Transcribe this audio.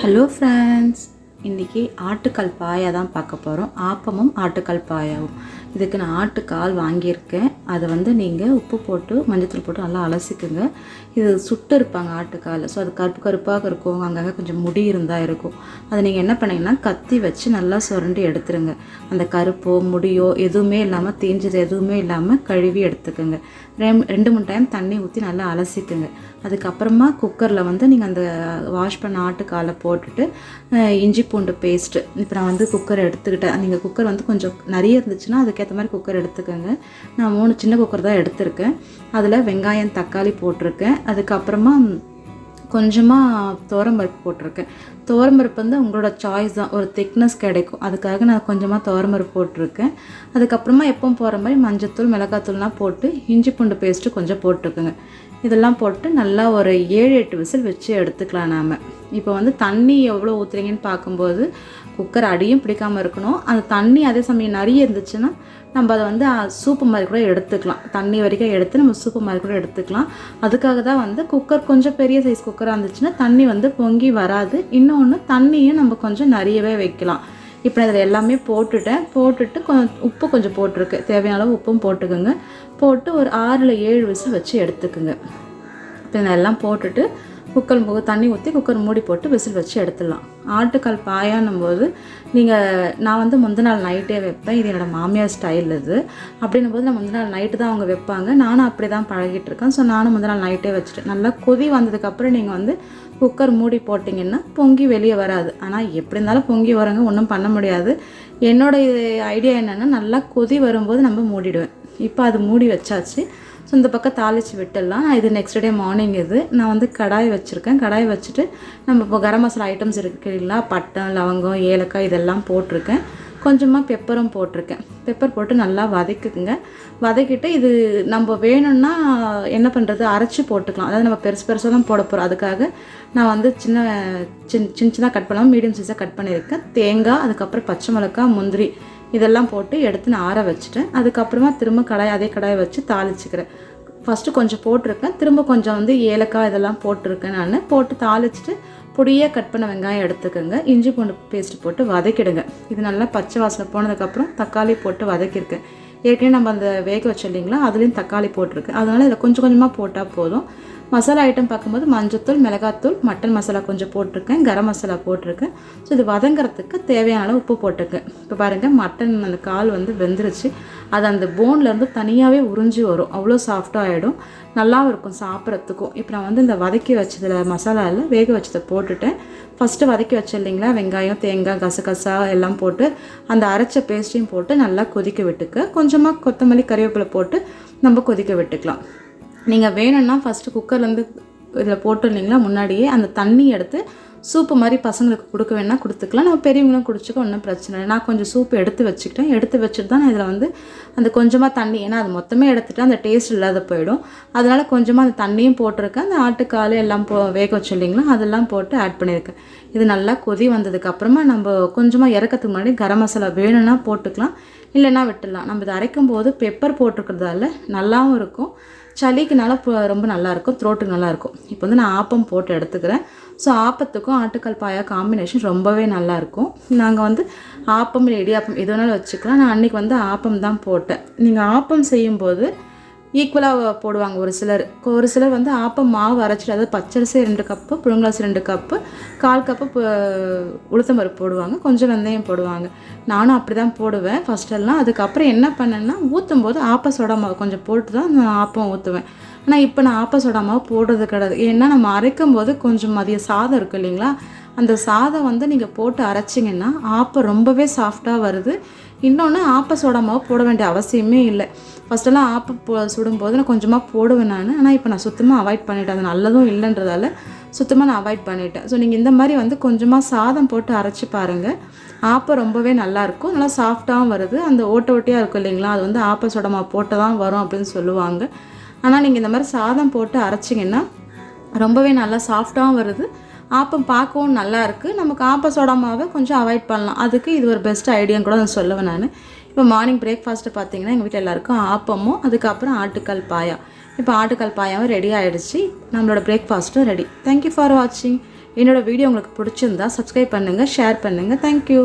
Hello friends, இன்றைக்கி ஆட்டுக்கால் பாயா தான் பார்க்க போகிறோம். ஆப்பமும் ஆட்டுக்கால் பாயாவும். இதுக்கு நான் ஆட்டுக்கால் வாங்கியிருக்கேன். அதை வந்து நீங்கள் உப்பு போட்டு மஞ்சத்தூள் போட்டு நல்லா அலசிக்குங்க. இது சுட்டு இருப்பாங்க ஆட்டுக்கால். ஸோ அது கருப்பு கருப்பாக இருக்கும், அங்கங்கே கொஞ்சம் முடி இருந்தால் இருக்கும். அதை நீங்கள் என்ன பண்ணிங்கன்னா கத்தி வச்சு நல்லா சுரண்டி எடுத்துருங்க. அந்த கருப்போ முடியோ எதுவுமே இல்லாமல், தேஞ்சது எதுவுமே இல்லாமல் கழுவி எடுத்துக்கோங்க. 2-3 டைம் தண்ணி ஊற்றி நல்லா அலசிக்குங்க. அதுக்கப்புறமா குக்கரில் வந்து நீங்கள் அந்த வாஷ் பண்ண ஆட்டுக்காலை போட்டுட்டு இஞ்சி பூண்டு பேஸ்ட்டு, இப்போ நான் வந்து குக்கர் எடுத்துக்கிட்டேன். நீங்கள் குக்கர் வந்து கொஞ்சம் நிறைய இருந்துச்சுன்னா அதுக்கேற்ற மாதிரி குக்கர் எடுத்துக்கோங்க. நான் 3 சின்ன குக்கர் தான் எடுத்திருக்கேன். அதில் வெங்காயம் தக்காளி போட்டிருக்கேன். அதுக்கப்புறமா கொஞ்சமாக துவரம்பருப்பு போட்டிருக்கேன். துவரம்பருப்பு வந்து உங்களோட சாய்ஸ் தான், ஒரு திக்னஸ் கிடைக்கும். அதுக்காக நான் கொஞ்சமாக துவரம்பருப்பு போட்டிருக்கேன். அதுக்கப்புறமா எப்பவும் போகிற மாதிரி மஞ்சத்தூள் மிளகாத்தூள்லாம் போட்டு இஞ்சி பூண்டு பேஸ்ட்டு கொஞ்சம் போட்டுருக்குங்க. இதெல்லாம் போட்டு நல்லா ஒரு 7-8 விசில் வச்சு எடுத்துக்கலாம். நாம் இப்போ வந்து தண்ணி எவ்வளோ ஊற்றுறீங்கன்னு பார்க்கும்போது குக்கர் அடியும் பிடிக்காமல் இருக்கணும். அந்த தண்ணி அதே சமயம் நிறைய இருந்துச்சுன்னா நம்ம அதை வந்து சூப்பு மாதிரி கூட எடுத்துக்கலாம். தண்ணி வரைக்கும் எடுத்து நம்ம சூப்பு மாதிரி கூட எடுத்துக்கலாம். அதுக்காக தான் வந்து குக்கர் கொஞ்சம் பெரிய சைஸ் குக்கராக இருந்துச்சுன்னா தண்ணி வந்து பொங்கி வராது. இன்னொன்று தண்ணியும் நம்ம கொஞ்சம் நிறையவே வைக்கலாம். இப்போ இதில் எல்லாமே போட்டுட்டு உப்பு கொஞ்சம் போட்டிருக்கு, தேவையான அளவு உப்பும் போட்டுக்கோங்க. போட்டு ஒரு 6-7 விசில் வச்சு எடுத்துக்குங்க. இப்போ இதெல்லாம் போட்டுட்டு குக்கர் தண்ணி ஊற்றி குக்கர் மூடி போட்டு விசில் வச்சு எடுத்துடலாம். ஆட்டுக்கால் பாயான்னும் போது நான் வந்து முந்தின நாள் நைட்டே வைப்பேன். இது என்னோடய மாமியார் ஸ்டைல். இது அப்படின்னும் போது நான் முந்தின நாள் நைட்டு தான் அவங்க வைப்பாங்க. நானும் அப்படி தான் பழகிட்டு இருக்கேன். ஸோ நானும் முந்தின நாள் நைட்டே வச்சுட்டேன். நல்லா கொதி வந்ததுக்கப்புறம் நீங்கள் வந்து குக்கர் மூடி போட்டிங்கன்னா பொங்கி வெளியே வராது. ஆனால் எப்படி இருந்தாலும் பொங்கி வரங்க, ஒன்றும் பண்ண முடியாது. என்னோடய ஐடியா என்னென்னா நல்லா கொதி வரும்போது நம்ம மூடிடுவேன். இப்போ அது மூடி வச்சாச்சு. ஸோ இந்த பக்கம் தாளித்து விட்டுடலாம். இது நெக்ஸ்ட் டே மார்னிங். நான் வந்து கடாய் வச்சுருக்கேன். கடாய் வச்சுட்டு நம்ம இப்போ கரம் மசாலா ஐட்டம்ஸ் இருக்குங்களா, பட்டை லவங்கம் ஏலக்காய் இதெல்லாம் போட்டிருக்கேன். கொஞ்சமாக பெப்பரும் போட்டிருக்கேன். பெப்பர் போட்டு நல்லா வதக்குங்க. வதக்கிட்டு இது நம்ம வேணும்னா என்ன பண்ணுறது, அரைச்சி போட்டுக்கலாம். அதாவது நம்ம பெருசாக தான் போட போகிறோம். அதுக்காக நான் வந்து சின்னதாக கட் பண்ணாமல் மீடியம் சைஸாக கட் பண்ணியிருக்கேன். தேங்காய், அதுக்கப்புறம் பச்சை மிளகாய், முந்திரி இதெல்லாம் போட்டு எடுத்து நான் ஆற வச்சுட்டேன். அதுக்கப்புறமா திரும்ப அதே கடாயை வச்சு தாளிச்சுக்கிறேன். ஃபஸ்ட்டு கொஞ்சம் போட்டிருக்கேன், திரும்ப கொஞ்சம் வந்து ஏலக்காய் இதெல்லாம் போட்டிருக்கேன். நான் போட்டு தாளிச்சிட்டு பொடியாக கட் பண்ண வெங்காயம் எடுத்துக்கோங்க. இஞ்சி பூண்டு பேஸ்ட்டு போட்டு வதக்கிடுங்க. இது நல்லா பச்சை வாசனை போனதுக்கப்புறம் தக்காளி போட்டு வதக்கியிருக்கேன். ஏற்கனவே நம்ம அந்த வேக வச்சோம் இல்லைங்களா, அதுலேயும் தக்காளி போட்டிருக்கு. அதனால் இதில் கொஞ்சம் கொஞ்சமாக போட்டால் போதும். மசாலா ஐட்டம் பார்க்கும்போது மஞ்சத்தூள் மிளகாத்தூள் மட்டன் மசாலா கொஞ்சம் போட்டிருக்கேன், கரம் மசாலா போட்டிருக்கேன். ஸோ இது வதங்கிறதுக்கு தேவையான அளவு உப்பு போட்டிருக்கேன். இப்போ பாருங்கள், மட்டன் அந்த கால் வந்து வெந்துருச்சு. அது அந்த போன்லேருந்து தனியாகவே உறிஞ்சி வரும். அவ்வளோ சாஃப்டாக ஆகிடும், நல்லாவும் இருக்கும் சாப்பிட்றதுக்கும். இப்போ நான் வந்து இந்த வதக்கி வச்சதில் மசாலாவில் வேக வச்சதை போட்டுட்டேன். ஃபஸ்ட்டு வதக்கி வச்சேன் இல்லைங்களா, வெங்காயம் தேங்காய் கசகசா எல்லாம் போட்டு அந்த அரைச்ச பேஸ்ட்டையும் போட்டு நல்லா கொதிக்க விட்டுக்க. கொஞ்சமாக கொத்தமல்லி கறிவேப்பிலை போட்டு நம்ம கொதிக்க விட்டுக்கலாம். நீங்கள் வேணும்னா ஃபஸ்ட்டு குக்கர்லேருந்து இதில் போட்டு இல்லைங்களா, முன்னாடியே அந்த தண்ணி எடுத்து சூப்பு மாதிரி பசங்களுக்கு கொடுக்க வேணால் கொடுத்துக்கலாம். நம்ம பெரியவங்களும் குடிச்சிக்க, ஒன்றும் பிரச்சனை இல்லை. நான் கொஞ்சம் சூப்பு எடுத்து வச்சுட்டு தான் நான் இதில் வந்து அந்த கொஞ்சமாக தண்ணி, ஏன்னா அது மொத்தமே எடுத்துகிட்டு அந்த டேஸ்ட் இல்லாத போயிடும். அதனால் கொஞ்சமாக அந்த தண்ணியும் போட்டிருக்கேன். அந்த ஆட்டுக்கால் எல்லாம் வேக வச்சு இல்லைங்களா, அதெல்லாம் போட்டு ஆட் பண்ணியிருக்கேன். இது நல்லா கொதி வந்ததுக்கப்புறமா நம்ம கொஞ்சமாக இறக்கிறதுக்கு முன்னாடி கரம் மசாலா வேணும்னா போட்டுக்கலாம், இல்லைன்னா விட்டுடலாம். நம்ம இதை அரைக்கும் போது பெப்பர் போட்டிருக்கிறதால நல்லாவும் இருக்கும், சளிக்குனால ரொம்ப நல்லாயிருக்கும், த்ரோட்டுக்கு நல்லாயிருக்கும். இப்போ வந்து நான் ஆப்பம் போட்டு எடுத்துக்கிறேன். ஸோ ஆப்பத்துக்கும் ஆட்டுக்கால் பாயா காம்பினேஷன் ரொம்பவே நல்லாயிருக்கும். நாங்கள் வந்து ஆப்பம் இல்லை இடியாப்பம் எது வேணாலும் வச்சுக்கலாம். நான் அன்றைக்கி வந்து ஆப்பம் தான் போட்டேன். நீங்கள் ஆப்பம் செய்யும்போது ஈக்குவலாக போடுவாங்க ஒரு சிலர் வந்து ஆப்பம் மாவு அரைச்சிட்டு, அதாவது பச்சரிசி 2 கப்பு, புழுங்கலரிசி 2 கப்பு, 1/4 கப்பு உளுத்தம்பருப்பு போடுவாங்க, கொஞ்சம் வெந்தயம் போடுவாங்க. நானும் அப்படி தான் போடுவேன் ஃபஸ்ட்டெல்லாம். அதுக்கப்புறம் என்ன பண்ணேன்னா ஊற்றும் போது ஆப்ப சோடா மாவு கொஞ்சம் போட்டு தான் நான் ஆப்பம் ஊற்றுவேன். ஆனால் இப்போ நான் ஆப்ப சோடா மாவு போடுறது கிடையாது. ஏன்னா நம்ம அரைக்கும் போது கொஞ்சம் மதிய சாதம் இருக்குது இல்லைங்களா, அந்த சாதம் வந்து நீங்கள் போட்டு அரைச்சிங்கன்னா ஆப்பம் ரொம்பவே சாஃப்டாக வருது. இன்னொன்று ஆப்ப சோடா மாவு போட வேண்டிய அவசியமே இல்லை. ஃபஸ்ட்டெல்லாம் சுடும்போது நான் கொஞ்சமாக போடுவேன் நான். ஆனால் இப்போ நான் சுத்தமாக அவாய்ட் பண்ணிவிட்டேன். அது நல்லதும் இல்லைன்றதால சுத்தமாக நான் அவாய்ட் பண்ணிவிட்டேன். ஸோ நீங்கள் இந்த மாதிரி வந்து கொஞ்சமாக சாதம் போட்டு அரைச்சி பாருங்கள், ஆப்பம் ரொம்பவே நல்லாயிருக்கும், நல்லா சாஃப்டாகவும் வருது. அந்த ஓட்டையாக இருக்கும் இல்லைங்களா, அது வந்து ஆப்ப சோடா மாவு போட்டு தான் வரும் அப்படின்னு சொல்லுவாங்க. ஆனால் நீங்கள் இந்த மாதிரி சாதம் போட்டு அரைச்சிங்கன்னா ரொம்பவே நல்லா சாஃப்டாகவும் வருது, ஆப்பம் பார்க்கவும் நல்லா இருக்குது. நமக்கு ஆப்ப சோடா மாவை கொஞ்சம் அவாய்ட் பண்ணலாம். அதுக்கு இது ஒரு பெஸ்ட் ஐடியான்னு கூட நான் சொல்லுவேன் நான். இப்போ மார்னிங் பிரேக்ஃபாஸ்ட்டு பார்த்தீங்கன்னா எங்கள் வீட்டில் எல்லாருக்கும் ஆப்பமும் அதுக்கப்புறம் ஆட்டுக்கால் பாயா. இப்போ ஆட்டுக்கால் பாயாவும் ரெடி ஆகிடுச்சு. நம்மளோட பிரேக்ஃபாஸ்ட்டும் ரெடி. தேங்க்யூ ஃபார் வாட்சிங். என்னோடய வீடியோ உங்களுக்கு பிடிச்சிருந்தா சப்ஸ்கிரைப் பண்ணுங்கள், ஷேர் பண்ணுங்கள். தேங்க்யூ.